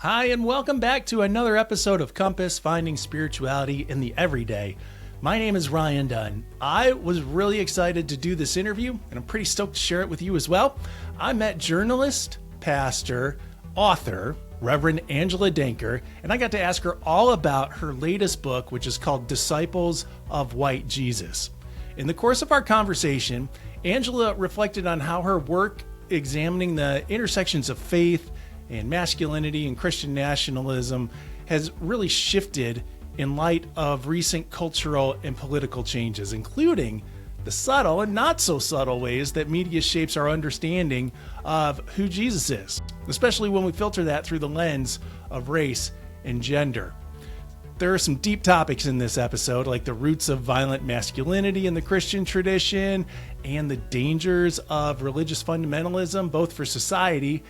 Hi, and welcome back to another episode of Compass, Finding Spirituality in the Everyday. My name is Ryan Dunn. I was really excited to do this interview, and I'm pretty stoked to share it with you as well. I met journalist, pastor, author, Reverend Angela Denker, and I got to ask her all about her latest book, which is called Disciples of White Jesus. In the course of our conversation, Angela reflected on how her work examining the intersections of faith and masculinity and Christian nationalism has really shifted in light of recent cultural and political changes, including the subtle and not so subtle ways that media shapes our understanding of who Jesus is, especially when we filter that through the lens of race and gender. There are some deep topics in this episode, like the roots of violent masculinity in the Christian tradition and the dangers of religious fundamentalism, both for society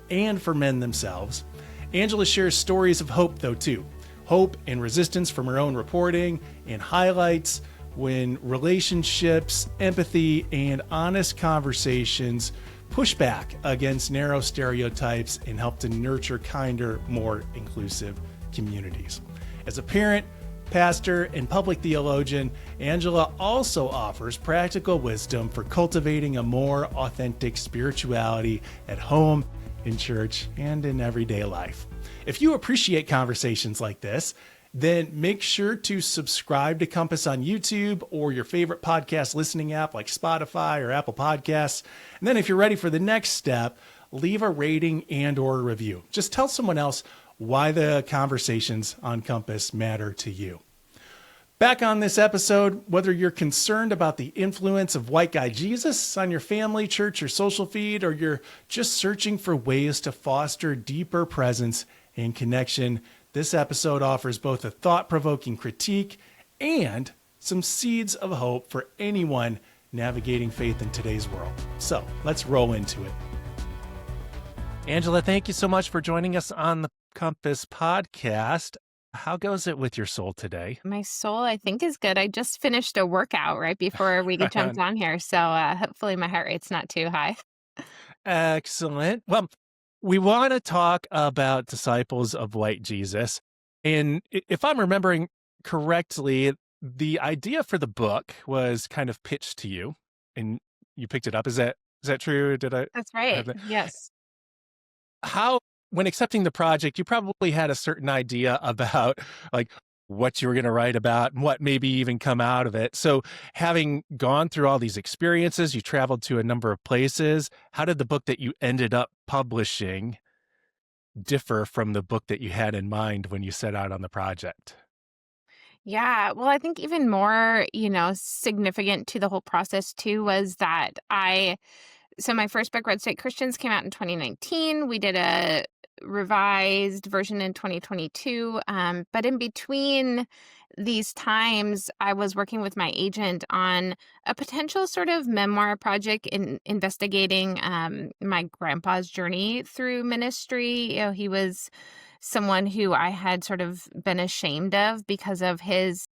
and for men themselves. Angela shares stories of hope, though, too. Hope and resistance from her own reporting, and highlights when relationships, empathy, and honest conversations push back against narrow stereotypes and help to nurture kinder, more inclusive communities. As a parent, pastor, and public theologian, Angela also offers practical wisdom for cultivating a more authentic spirituality at home, in church, and in everyday life. If you appreciate conversations like this, then make sure to subscribe to Compass on YouTube or your favorite podcast listening app like Spotify or Apple Podcasts. And then if you're ready for the next step, leave a rating and or a review. Just tell someone else why the conversations on Compass matter to you. Back on this episode, whether you're concerned about the influence of white guy Jesus on your family, church, or social feed, or you're just searching for ways to foster deeper presence and connection, this episode offers both a thought-provoking critique and some seeds of hope for anyone navigating faith in today's world. So let's roll into it. Angela, thank you so much for joining us on the Compass podcast. How goes it with your soul today? My soul, I think, is good. I just finished a workout right before we jumped on here. So hopefully my heart rate's not too high. Excellent. Well, we want to talk about Disciples of White Jesus. And if I'm remembering correctly, the idea for the book was kind of pitched to you and you picked it up. Is that true? That's right. Yes. When accepting the project, you probably had a certain idea about like what you were going to write about and what maybe even come out of it. So having gone through all these experiences, you traveled to a number of places. How did the book that you ended up publishing differ from the book that you had in mind when you set out on the project? Yeah. Well, I think even more, significant to the whole process too was that so my first book, Red State Christians, came out in 2019. We did a revised version in 2022. But in between these times, I was working with my agent on a potential sort of memoir project in investigating my grandpa's journey through ministry. He was someone who I had sort of been ashamed of because of his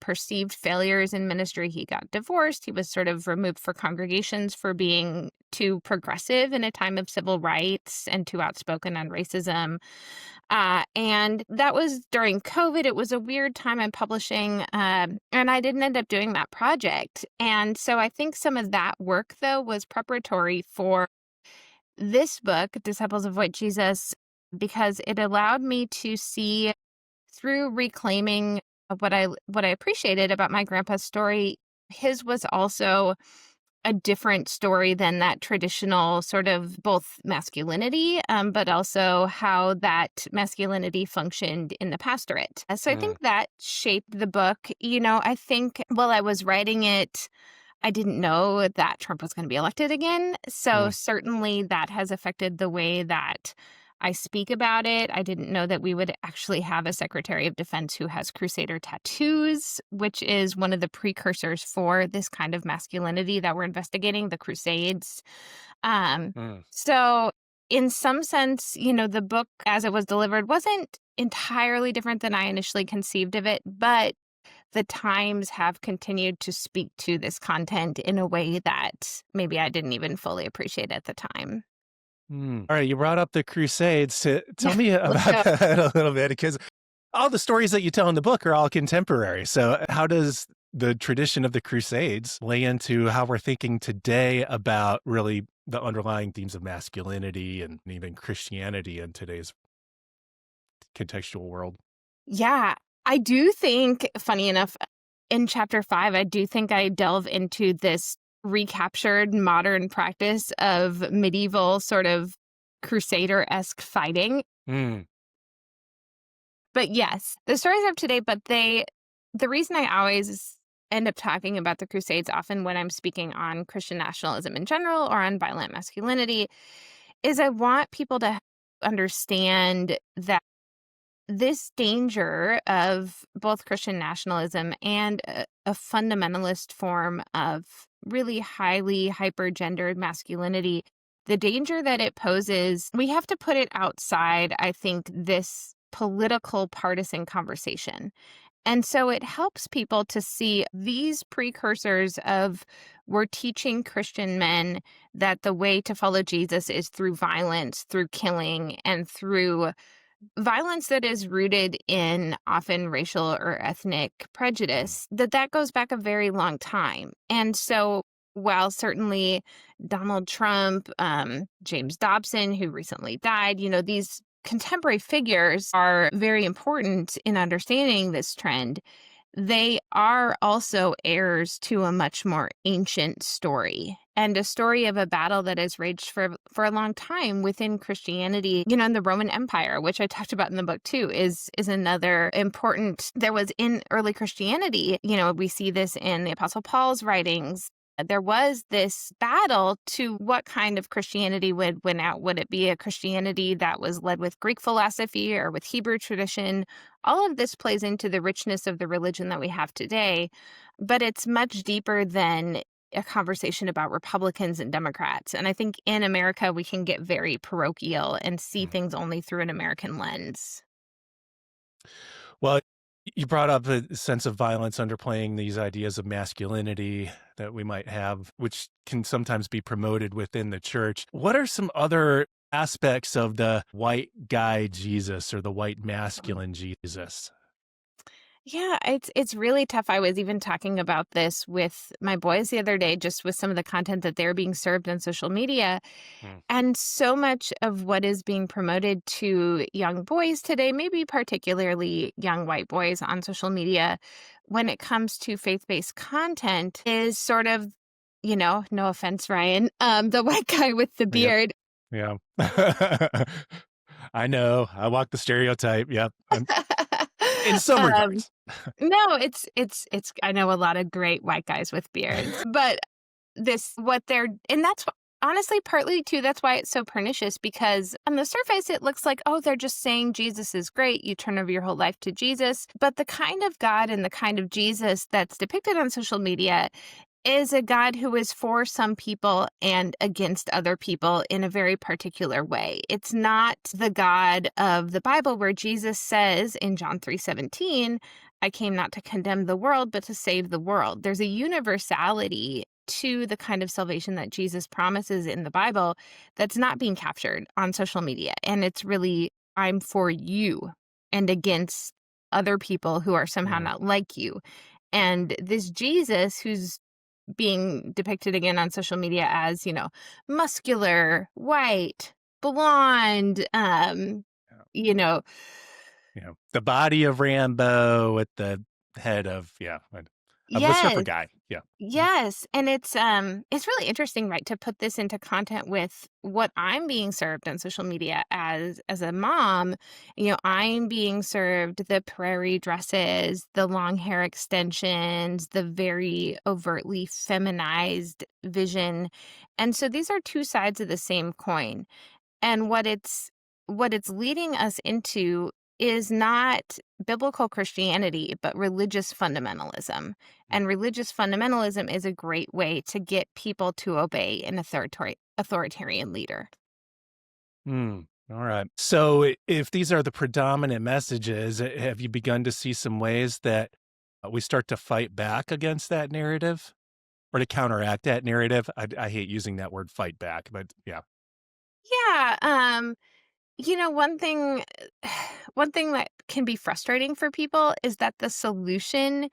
perceived failures in ministry. He got divorced. He was sort of removed for congregations for being too progressive in a time of civil rights and too outspoken on racism. And that was during COVID. It was a weird time in publishing, and I didn't end up doing that project. And so I think some of that work, though, was preparatory for this book, Disciples of White Jesus, because it allowed me to see through reclaiming what I appreciated about my grandpa's story. His was also a different story than that traditional sort of both masculinity, but also how that masculinity functioned in the pastorate. So I think that shaped the book. I think while I was writing it, I didn't know that Trump was going to be elected again. So certainly that has affected the way that I speak about it. I didn't know that we would actually have a Secretary of Defense who has Crusader tattoos, which is one of the precursors for this kind of masculinity that we're investigating, the Crusades. So in some sense, the book as it was delivered wasn't entirely different than I initially conceived of it, but the times have continued to speak to this content in a way that maybe I didn't even fully appreciate at the time. All right, you brought up the Crusades. Tell me about Yeah. that a little bit, because all the stories that you tell in the book are all contemporary. So how does the tradition of the Crusades lay into how we're thinking today about really the underlying themes of masculinity and even Christianity in today's contextual world? Yeah, I do think, funny enough, in chapter 5, I do think I delve into this recaptured modern practice of medieval sort of crusader-esque fighting. Mm. But yes, the stories of today, but the reason I always end up talking about the Crusades often when I'm speaking on Christian nationalism in general or on violent masculinity is I want people to understand that this danger of both Christian nationalism and a fundamentalist form of really highly hyper-gendered masculinity, the danger that it poses, we have to put it outside, I think, this political partisan conversation. And so it helps people to see these precursors of we're teaching Christian men that the way to follow Jesus is through violence, through killing, and through violence that is rooted in often racial or ethnic prejudice, that goes back a very long time. And so while certainly Donald Trump, James Dobson, who recently died, these contemporary figures are very important in understanding this trend, they are also heirs to a much more ancient story and a story of a battle that has raged for a long time within Christianity. In the Roman Empire, which I talked about in the book too, is another important. There was in early Christianity, we see this in the Apostle Paul's writings. There was this battle to what kind of Christianity would win out. Would it be a Christianity that was led with Greek philosophy or with Hebrew tradition? All of this plays into the richness of the religion that we have today, but it's much deeper than a conversation about Republicans and Democrats. And I think in America, we can get very parochial and see things only through an American lens. Well, you brought up a sense of violence underplaying these ideas of masculinity that we might have, which can sometimes be promoted within the church. What are some other aspects of the white guy Jesus or the white masculine Jesus? Yeah, it's really tough. I was even talking about this with my boys the other day, just with some of the content that they're being served on social media. Mm. And so much of what is being promoted to young boys today, maybe particularly young white boys on social media, when it comes to faith-based content, is sort of, no offense, Ryan, the white guy with the beard. Yeah. I know. I walk the stereotype. Yep. In some regards. No, it's I know a lot of great white guys with beards, but that's honestly partly too, that's why it's so pernicious, because on the surface, it looks like, oh, they're just saying Jesus is great. You turn over your whole life to Jesus. But the kind of God and the kind of Jesus that's depicted on social media is a God who is for some people and against other people in a very particular way. It's not the God of the Bible where Jesus says in John 3:17, I came not to condemn the world, but to save the world. There's a universality to the kind of salvation that Jesus promises in the Bible that's not being captured on social media. And it's really, I'm for you and against other people who are somehow not like you. And this Jesus who's being depicted again on social media as, muscular, white, blonde, the body of Rambo with the head of a surfer yes. guy. Yeah. Yes, and it's really interesting, right, to put this into content with what I'm being served on social media as a mom. I'm being served the prairie dresses, the long hair extensions, the very overtly feminized vision. And so these are two sides of the same coin. And what it's leading us into is not biblical Christianity, but religious fundamentalism. And religious fundamentalism is a great way to get people to obey an authoritarian leader. All right. So if these are the predominant messages, have you begun to see some ways that we start to fight back against that narrative or to counteract that narrative? I hate using that word fight back, but yeah. Yeah, one thing one thing that can be frustrating for people is that the solution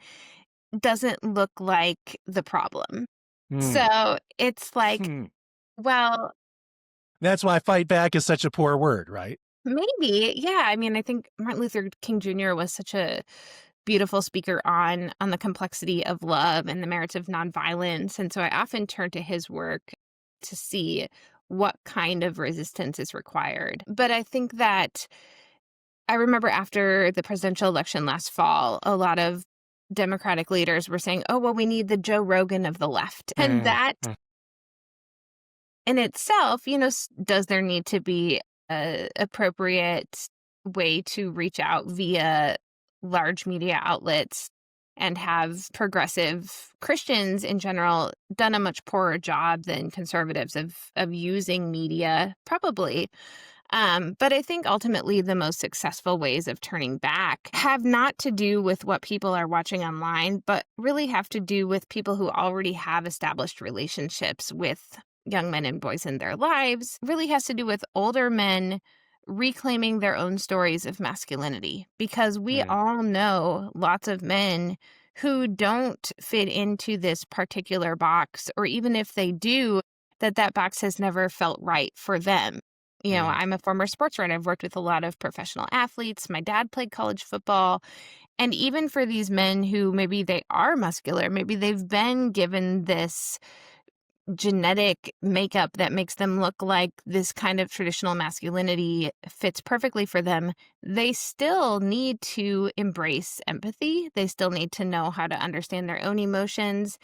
doesn't look like the problem. Hmm. So, it's like, Hmm. well, That's why fight back is such a poor word, right? maybe, yeah, I mean, I think Martin Luther King Jr. was such a beautiful speaker on the complexity of love and the merits of nonviolence, and so I often turn to his work to see what kind of resistance is required. But I think that I remember after the presidential election last fall, a lot of Democratic leaders were saying, "Oh, well, we need the Joe Rogan of the left." And Mm, that mm, in itself, does there need to be a appropriate way to reach out via large media outlets and have progressive Christians in general done a much poorer job than conservatives of using media? Probably. But I think ultimately the most successful ways of turning back have not to do with what people are watching online, but really have to do with people who already have established relationships with young men and boys in their lives. Really has to do with older men reclaiming their own stories of masculinity, because we mm, all know lots of men who don't fit into this particular box, or even if they do, that box has never felt right for them. mm. I'm a former sports writer. I've worked with a lot of professional athletes. My dad played college football. And even for these men who maybe they are muscular, maybe they've been given this genetic makeup that makes them look like this kind of traditional masculinity fits perfectly for them, they still need to embrace empathy. They still need to know how to understand their own emotions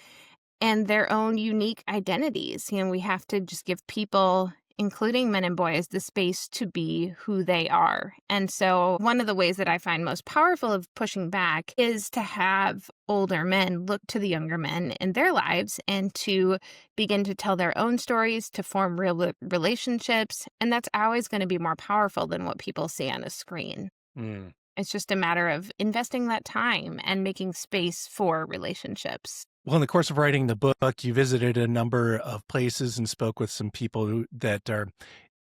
and their own unique identities. We have to just give people, including men and boys, the space to be who they are. And so, one of the ways that I find most powerful of pushing back is to have older men look to the younger men in their lives and to begin to tell their own stories, to form real relationships. And that's always going to be more powerful than what people see on a screen. Mm. It's just a matter of investing that time and making space for relationships. Well, in the course of writing the book, you visited a number of places and spoke with some people that are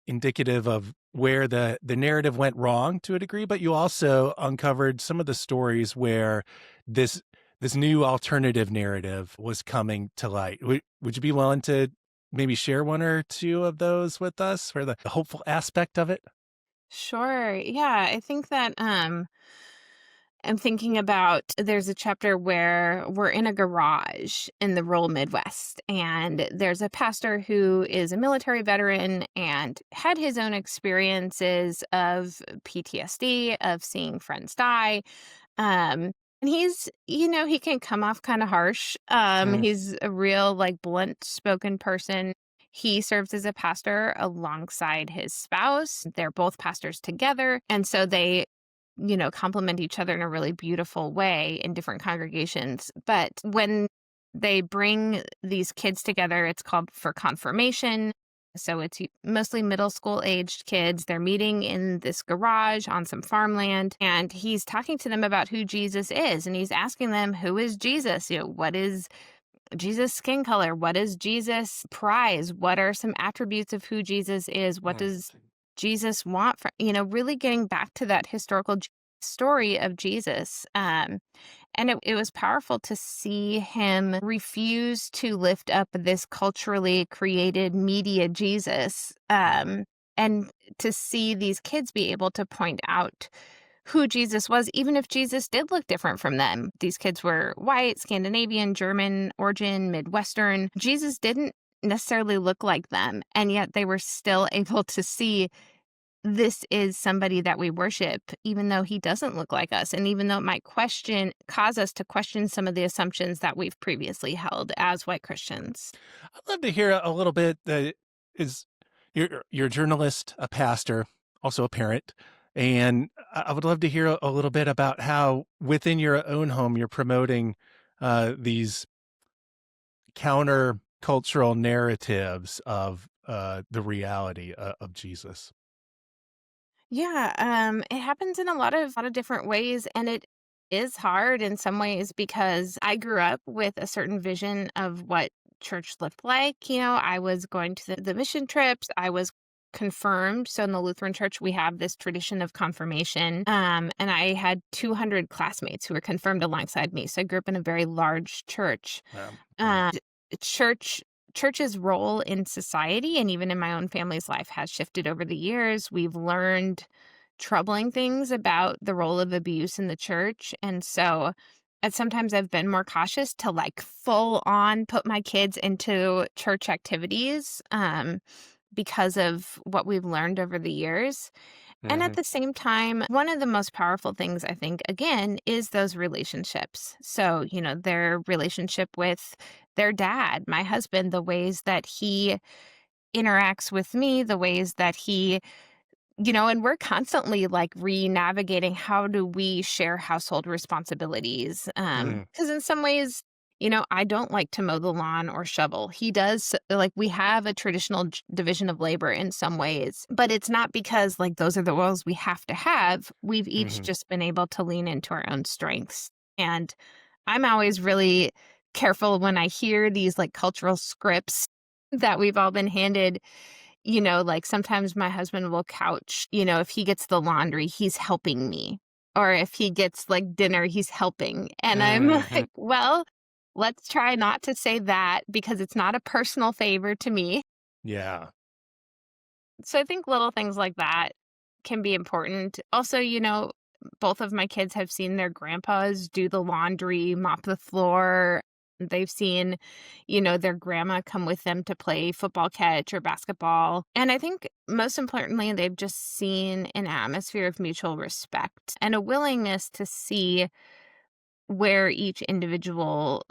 indicative of where the narrative went wrong to a degree, but you also uncovered some of the stories where this this new alternative narrative was coming to light. Would you be willing to maybe share one or two of those with us for the hopeful aspect of it? Sure. Yeah, I think that I'm thinking about there's a chapter where we're in a garage in the rural Midwest, and there's a pastor who is a military veteran and had his own experiences of PTSD, of seeing friends die. And he can come off kind of harsh. Mm, He's a real, like, blunt spoken person. He serves as a pastor alongside his spouse. They're both pastors together. And so they complement each other in a really beautiful way in different congregations. But when they bring these kids together, it's called for confirmation. So it's mostly middle school aged kids. They're meeting in this garage on some farmland, and he's talking to them about who Jesus is. And he's asking them, who is Jesus? What is Jesus' skin color? What does Jesus prize? What are some attributes of who Jesus is? What mm, does Jesus want from, really getting back to that historical story of Jesus. And it was powerful to see him refuse to lift up this culturally created media Jesus. And to see these kids be able to point out who Jesus was, even if Jesus did look different from them. These kids were white, Scandinavian, German origin, Midwestern. Jesus didn't necessarily look like them, and yet they were still able to see this is somebody that we worship, even though he doesn't look like us, and even though it might cause us to question some of the assumptions that we've previously held as white Christians. I'd love to hear a little bit. Is you're a journalist, a pastor, also a parent, and I would love to hear a little bit about how within your own home you're promoting these counter cultural narratives of the reality of Jesus. Yeah, it happens in a lot of different ways, and it is hard in some ways because I grew up with a certain vision of what church looked like. I was going to the mission trips. I was confirmed. So in the Lutheran church, we have this tradition of confirmation. And I had 200 classmates who were confirmed alongside me. So I grew up in a very large church. Mm. Church's role in society and even in my own family's life has shifted over the years. We've learned troubling things about the role of abuse in the church. And so sometimes I've been more cautious to like full on put my kids into church activities because of what we've learned over the years. And at Mhm. the same time, one of the most powerful things I think, again, is those relationships. So, their relationship with their dad, my husband, the ways that he interacts with me, the ways that he, and we're constantly like re-navigating how do we share household responsibilities. Mm. Because in some ways, I don't like to mow the lawn or shovel. He does. Like we have a traditional division of labor in some ways, but it's not because like those are the roles we have to have. We've each Mhm. just been able to lean into our own strengths. And I'm always really careful when I hear these like cultural scripts that we've all been handed. Like sometimes my husband will couch, if he gets the laundry, he's helping me. Or if he gets like dinner, he's helping. And I'm Mhm. like, well, let's try not to say that because it's not a personal favor to me. Yeah. So I think little things like that can be important. Also, both of my kids have seen their grandpas do the laundry, mop the floor. They've seen, their grandma come with them to play football catch or basketball. And I think most importantly, they've just seen an atmosphere of mutual respect and a willingness to see where each individual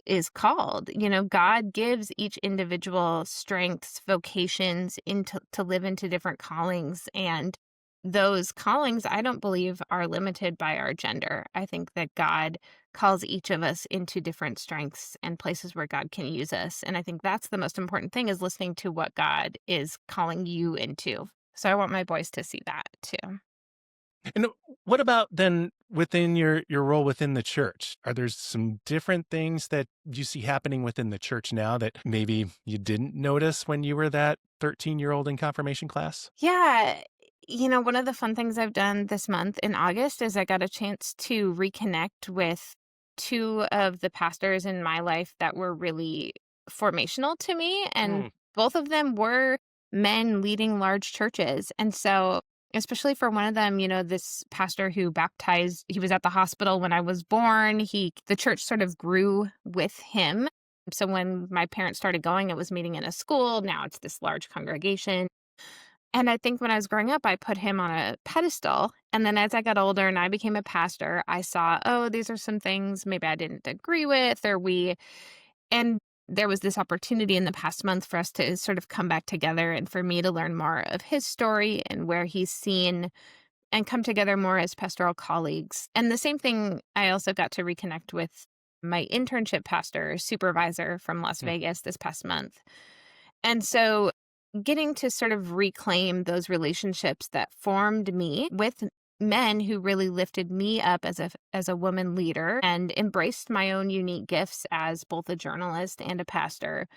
is called. God gives each individual strengths, vocations into to live into different callings. And those callings, I don't believe, are limited by our gender. I think that God calls each of us into different strengths and places where God can use us. And I think that's the most important thing is listening to what God is calling you into. So I want my boys to see that too. And what about then within your role within the church? Are there some different things that you see happening within the church now that maybe you didn't notice when you were that 13-year-old in confirmation class? Yeah. One of the fun things I've done this month in August is I got a chance to reconnect with two of the pastors in my life that were really formational to me. And Mm. both of them were men leading large churches. And so, especially for one of them, this pastor who baptized, he was at the hospital when I was born. The church sort of grew with him. So when my parents started going, it was meeting in a school. Now it's this large congregation. And I think when I was growing up, I put him on a pedestal. And then as I got older and I became a pastor, I saw, oh, these are some things maybe I didn't agree with, and there was this opportunity in the past month for us to sort of come back together and for me to learn more of his story and where he's seen and come together more as pastoral colleagues. And the same thing, I also got to reconnect with my internship pastor, supervisor from Las Mm. Vegas this past month. And so getting to sort of reclaim those relationships that formed me with men who really lifted me up as a woman leader and embraced my own unique gifts as both a journalist and a pastor,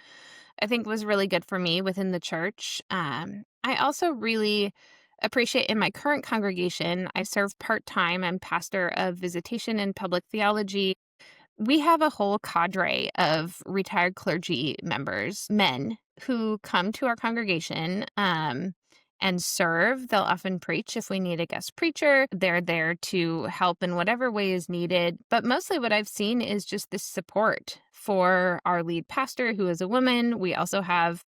I think was really good for me within the church. I also really appreciate in my current congregation, I serve part-time. I'm pastor of visitation and public theology. We have a whole cadre of retired clergy members, men, who come to our congregation and serve. They'll often preach if we need a guest preacher. They're there to help in whatever way is needed. But mostly what I've seen is just this support for our lead pastor, who is a woman. We also have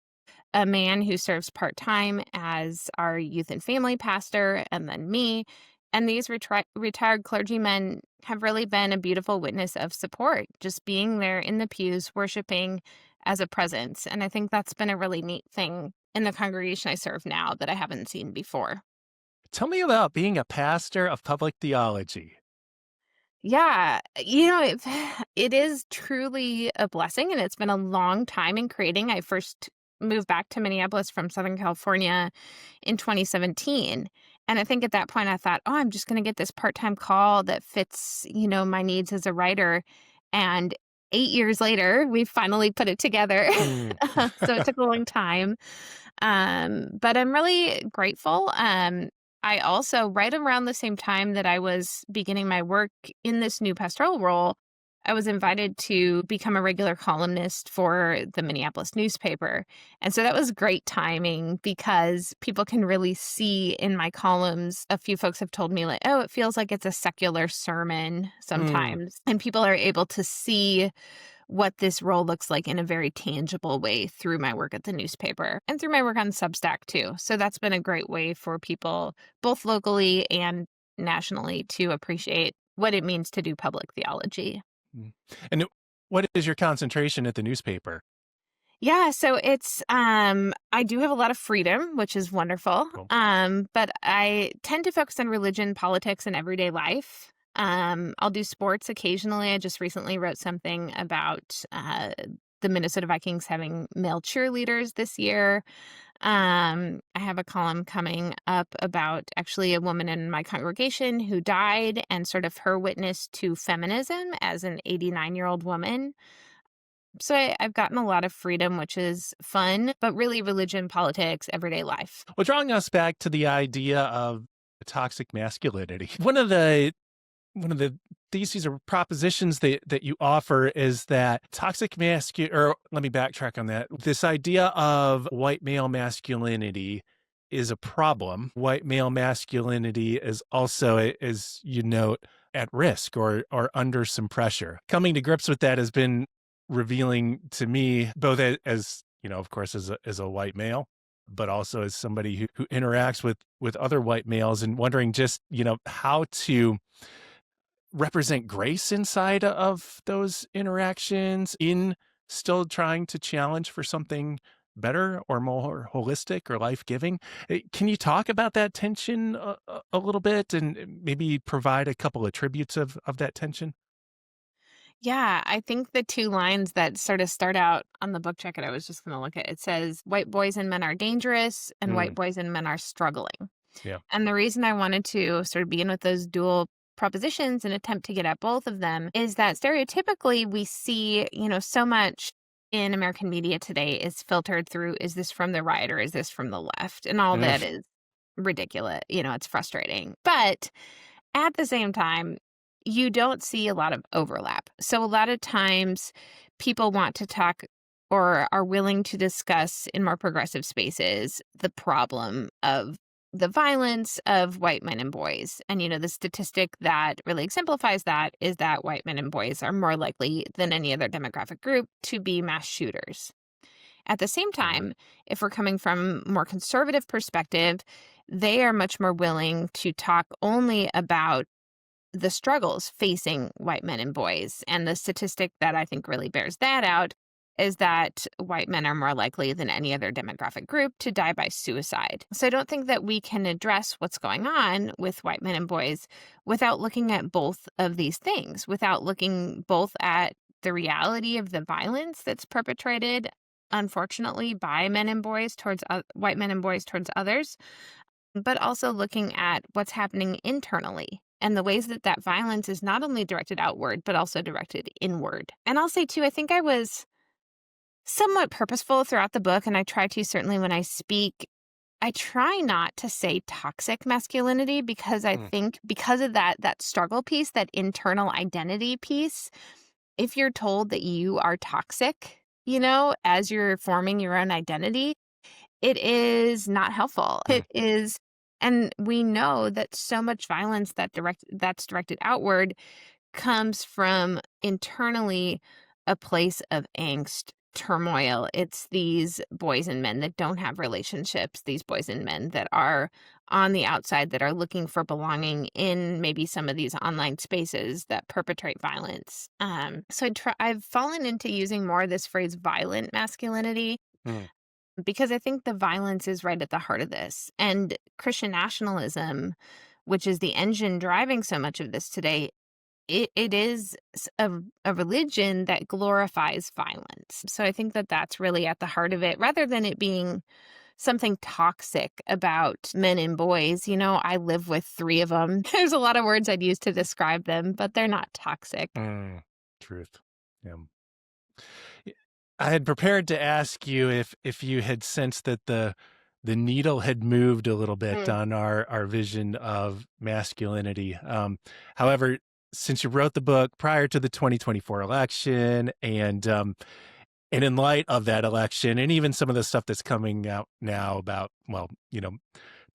a man who serves part-time as our youth and family pastor, and then me. And these retired clergymen have really been a beautiful witness of support, just being there in the pews, worshiping as a presence. And I think that's been a really neat thing in the congregation I serve now that I haven't seen before. Tell me about being a pastor of public theology. Yeah, it is truly a blessing, and it's been a long time in creating. I first moved back to Minneapolis from Southern California in 2017. And I think at that point I thought, oh, I'm just going to get this part-time call that fits, my needs as a writer. And 8 years later, we finally put it together. Mm. So it took a long time. But I'm really grateful. I also, right around the same time that I was beginning my work in this new pastoral role, I was invited to become a regular columnist for the Minneapolis newspaper. And so that was great timing because people can really see in my columns. A few folks have told me, like, oh, it feels like it's a secular sermon sometimes. And people are able to see what this role looks like in a very tangible way through my work at the newspaper and through my work on Substack too. So that's been a great way for people, both locally and nationally, to appreciate what it means to do public theology. Mm. And what is your concentration at the newspaper? Yeah, so it's I do have a lot of freedom, which is wonderful. Cool. But I tend to focus on religion, politics, and everyday life. I'll do sports occasionally. I just recently wrote something about the Minnesota Vikings having male cheerleaders this year. I have a column coming up about actually a woman in my congregation who died and sort of her witness to feminism as an 89-year-old woman. So I've gotten a lot of freedom, which is fun, but really religion, politics, everyday life. Well, drawing us back to the idea of toxic masculinity, one of the theses or propositions that you offer is that toxic or let me backtrack on that. This idea of white male masculinity is a problem. White male masculinity is also, as you note, at risk or under some pressure. Coming to grips with that has been revealing to me, both as you know, of course, as a white male, but also as somebody who interacts with other white males, and wondering just, you know, how to represent grace inside of those interactions in still trying to challenge for something better or more holistic or life-giving. Can you talk about that tension a little bit and maybe provide a couple attributes of that tension? Yeah, I think the two lines that sort of start out on the book jacket I was just going to look at, it says, white boys and men are dangerous and white boys and men are struggling. Yeah. And the reason I wanted to sort of begin with those dual propositions and attempt to get at both of them is that stereotypically we see, so much in American media today is filtered through, is this from the right or is this from the left? And all that is ridiculous. It's frustrating. But at the same time, you don't see a lot of overlap. So a lot of times people want to talk or are willing to discuss in more progressive spaces the problem of the violence of white men and boys. And, the statistic that really exemplifies that is that white men and boys are more likely than any other demographic group to be mass shooters. At the same time, if we're coming from a more conservative perspective, they are much more willing to talk only about the struggles facing white men and boys. And the statistic that I think really bears that out is that white men are more likely than any other demographic group to die by suicide. So I don't think that we can address what's going on with white men and boys without looking at both of these things, without looking both at the reality of the violence that's perpetrated, unfortunately, by men and boys towards white men and boys towards others, but also looking at what's happening internally and the ways that that violence is not only directed outward, but also directed inward. And I'll say, too, I think I was somewhat purposeful throughout the book, and I try to certainly when I speak. I try not to say toxic masculinity because I think because of that struggle piece, that internal identity piece, if you're told that you are toxic, as you're forming your own identity, it is not helpful. It is, and we know that so much violence that's directed outward comes from internally a place of angst, turmoil. It's these boys and men that don't have relationships, these boys and men that are on the outside, that are looking for belonging in maybe some of these online spaces that perpetrate violence. So I've fallen into using more of this phrase violent masculinity because I think the violence is right at the heart of this. And Christian nationalism, which is the engine driving so much of this today, it is a religion that glorifies violence. So I think that that's really at the heart of it, rather than it being something toxic about men and boys. I live with 3 of them. There's a lot of words I'd use to describe them, but they're not toxic. Truth. Yeah. I had prepared to ask you if you had sensed that the needle had moved a little bit Mm. on our vision of masculinity. However, since you wrote the book prior to the 2024 election, and in light of that election, and even some of the stuff that's coming out now about, well,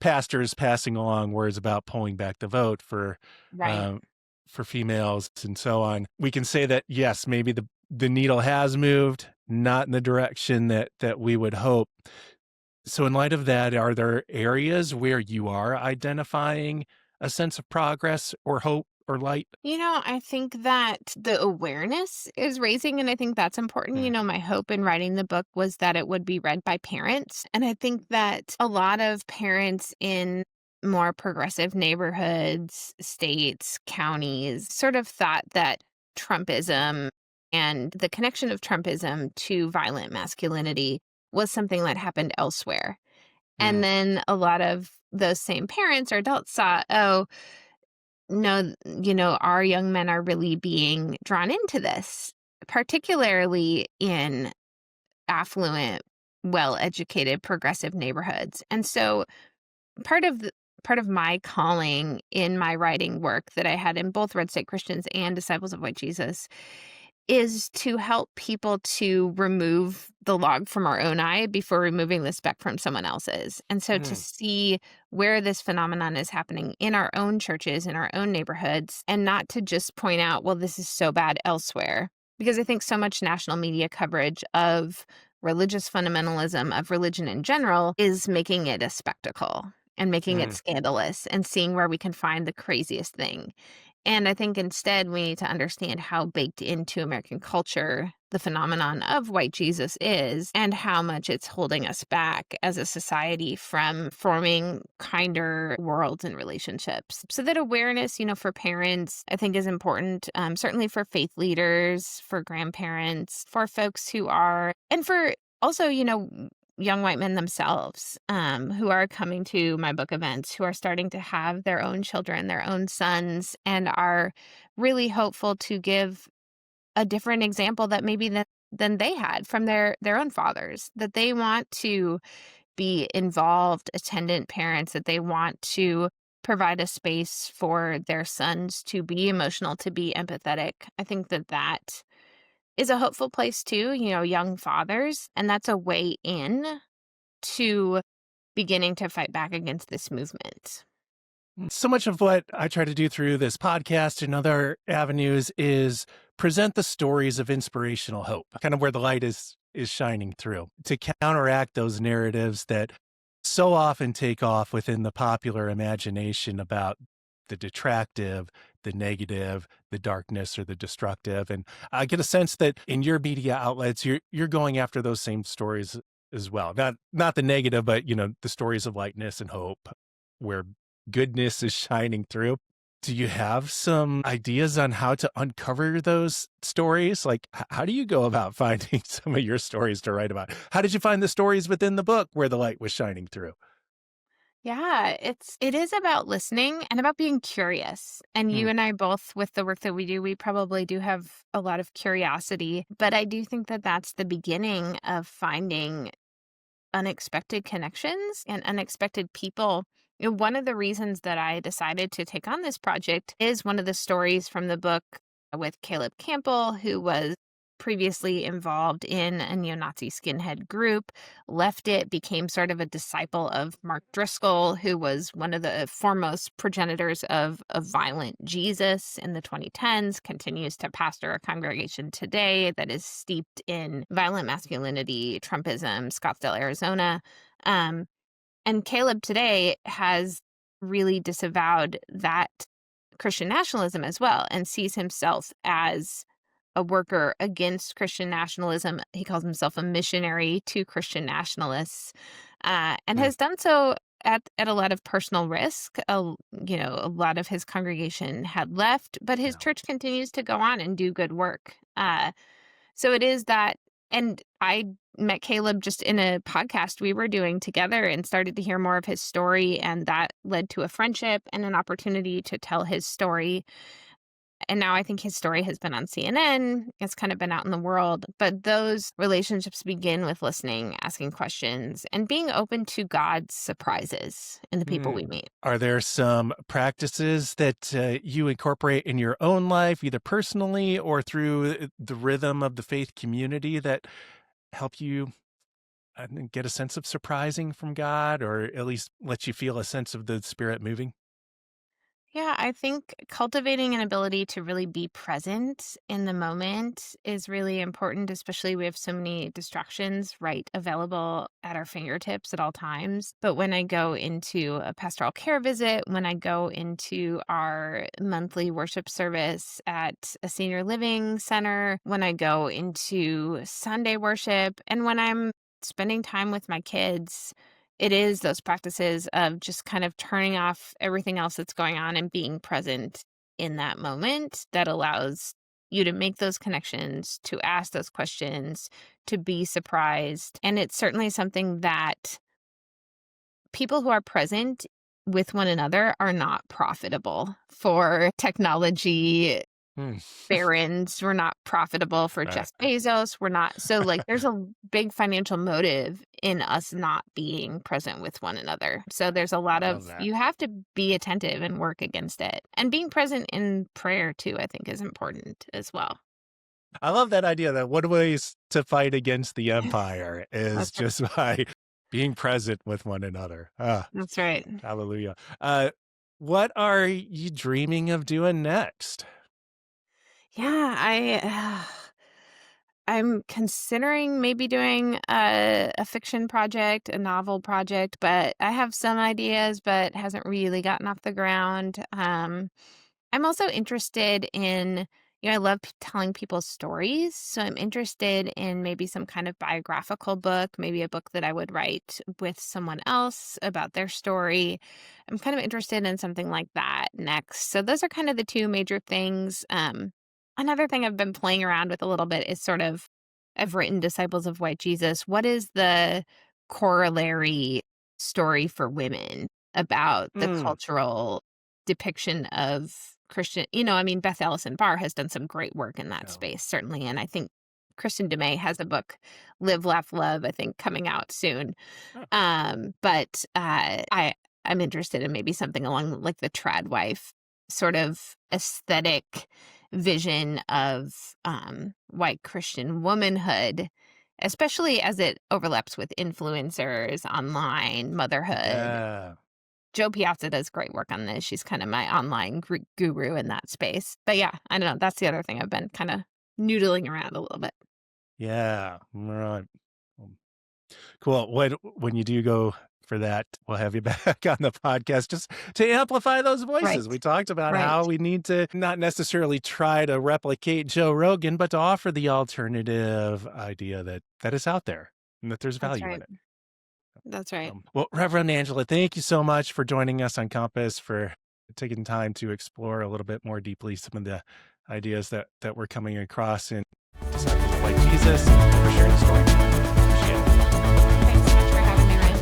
pastors passing along words about pulling back the vote Right. um, for females and so on, we can say that yes, maybe the needle has moved, not in the direction that we would hope. So in light of that, are there areas where you are identifying a sense of progress or hope or light? I think that the awareness is raising, and I think that's important. Mm, My hope in writing the book was that it would be read by parents. And I think that a lot of parents in more progressive neighborhoods, states, counties sort of thought that Trumpism and the connection of Trumpism to violent masculinity was something that happened elsewhere. And mm, then a lot of those same parents or adults saw, oh, no, our young men are really being drawn into this, particularly in affluent, well-educated, progressive neighborhoods. And so part of my calling in my writing work that I had in both Red State Christians and Disciples of White Jesus is to help people to remove the log from our own eye before removing the speck from someone else's. And so to mm, see where this phenomenon is happening in our own churches, in our own neighborhoods, and not to just point out, well, this is so bad elsewhere. Because I think so much national media coverage of religious fundamentalism, of religion in general, is making it a spectacle and making it mm. scandalous and seeing where we can find the craziest thing. And I think instead we need to understand how baked into American culture the phenomenon of white Jesus is and how much it's holding us back as a society from forming kinder worlds and relationships. So that awareness, for parents, I think is important, certainly for faith leaders, for grandparents, for folks who are, and for also, young white men themselves who are coming to my book events, who are starting to have their own children, their own sons, and are really hopeful to give a different example that maybe than they had from their own fathers, that they want to be involved, attendant parents, that they want to provide a space for their sons to be emotional, to be empathetic. I think that is a hopeful place too, young fathers, and that's a way in to beginning to fight back against this movement. So much of what I try to do through this podcast and other avenues is present the stories of inspirational hope, kind of where the light is shining through, to counteract those narratives that so often take off within the popular imagination about the detractive, the negative, the darkness, or the destructive. And I get a sense that in your media outlets, you're going after those same stories as well. Not the negative, but the stories of lightness and hope, where goodness is shining through. Do you have some ideas on how to uncover those stories? Like, how do you go about finding some of your stories to write about? How did you find the stories within the book where the light was shining through? Yeah, it is about listening and about being curious. And you Mm, and I both, with the work that we do, we probably do have a lot of curiosity, but I do think that that's the beginning of finding unexpected connections and unexpected people. One of the reasons that I decided to take on this project is one of the stories from the book with Caleb Campbell, who was previously involved in a neo-Nazi skinhead group, left it, became sort of a disciple of Mark Driscoll, who was one of the foremost progenitors of a violent Jesus in the 2010s, continues to pastor a congregation today that is steeped in violent masculinity, Trumpism, Scottsdale, Arizona. Um, and Caleb today has really disavowed that Christian nationalism as well and sees himself as a worker against Christian nationalism. He calls himself a missionary to Christian nationalists, and mm, has done so at a lot of personal risk. A lot of his congregation had left, but his yeah. church continues to go on and do good work. So it is that, and I met Caleb just in a podcast we were doing together and started to hear more of his story, and that led to a friendship and an opportunity to tell his story. And now I think his story has been on CNN. It's kind of been out in the world. But those relationships begin with listening, asking questions, and being open to God's surprises in the people we meet. Are there some practices that you incorporate in your own life, either personally or through the rhythm of the faith community, that help you get a sense of surprising from God, or at least let you feel a sense of the Spirit moving? Yeah, I think cultivating an ability to really be present in the moment is really important, especially we have so many distractions right available at our fingertips at all times. But when I go into a pastoral care visit, when I go into our monthly worship service at a senior living center, when I go into Sunday worship, and when I'm spending time with my kids, it is those practices of just kind of turning off everything else that's going on and being present in that moment that allows you to make those connections, to ask those questions, to be surprised. And it's certainly something that people who are present with one another are not profitable for technology barons. We're not profitable for Jeff Bezos. We're not. So there's a big financial motive in us not being present with one another. So there's a lot of, you have to be attentive and work against it. And being present in prayer too, I think, is important as well. I love that idea that one ways to fight against the empire is just by being present with one another. That's right. Hallelujah. What are you dreaming of doing next? Yeah, I'm considering maybe doing a fiction project, a novel project, but I have some ideas, but hasn't really gotten off the ground. I'm also interested in, I love telling people stories. So I'm interested in maybe some kind of biographical book, maybe a book that I would write with someone else about their story. I'm kind of interested in something like that next. So those are kind of the two major things. Another thing I've been playing around with a little bit is I've written Disciples of White Jesus. What is the corollary story for women about the cultural depiction of Christian? Beth Allison Barr has done some great work in that space, certainly. And I think Kristen DeMay has a book, Live, Laugh, Love, I think, coming out soon. But I'm interested in maybe something along like the trad wife sort of aesthetic vision of white Christian womanhood, especially as it overlaps with influencers, online, motherhood. Joe Piazza does great work on this. She's kind of my online guru in that space. But yeah, I don't know. That's the other thing I've been kind of noodling around a little bit. Yeah, right. Cool. When you do go for that, we'll have you back on the podcast just to amplify those voices. We talked about how we need to not necessarily try to replicate Joe Rogan, but to offer the alternative idea that is out there and that there's value in it. That's right. Well, Reverend Angela, thank you so much for joining us on Compass, for taking time to explore a little bit more deeply some of the ideas that we're coming across in Disciples of White Jesus, for sharing the story. Appreciate it. Thanks so much for having me, Ryan.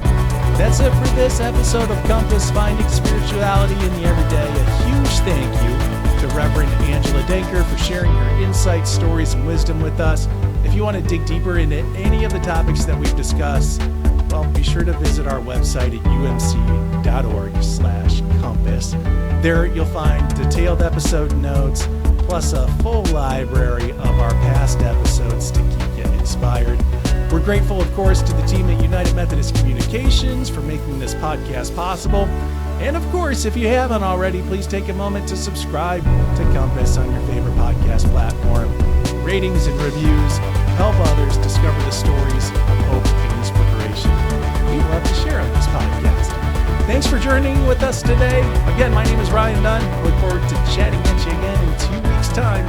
That's it for this episode of Compass, Finding Spirituality in the Everyday. A huge thank you to Reverend Angela Denker for sharing her insights, stories, and wisdom with us. If you want to dig deeper into any of the topics that we've discussed, well, be sure to visit our website at umc.org/compass. There you'll find detailed episode notes, plus a full library of our past episodes to keep you inspired. We're grateful, of course, to the team at United Methodist Communications for making this podcast possible. And of course, if you haven't already, please take a moment to subscribe to Compass on your favorite podcast platform. Ratings and reviews help others discover the stories of hope and inspiration we love to share on this podcast. Thanks for journeying with us today. Again, my name is Ryan Dunn. Look forward to chatting with you again in 2 weeks' time.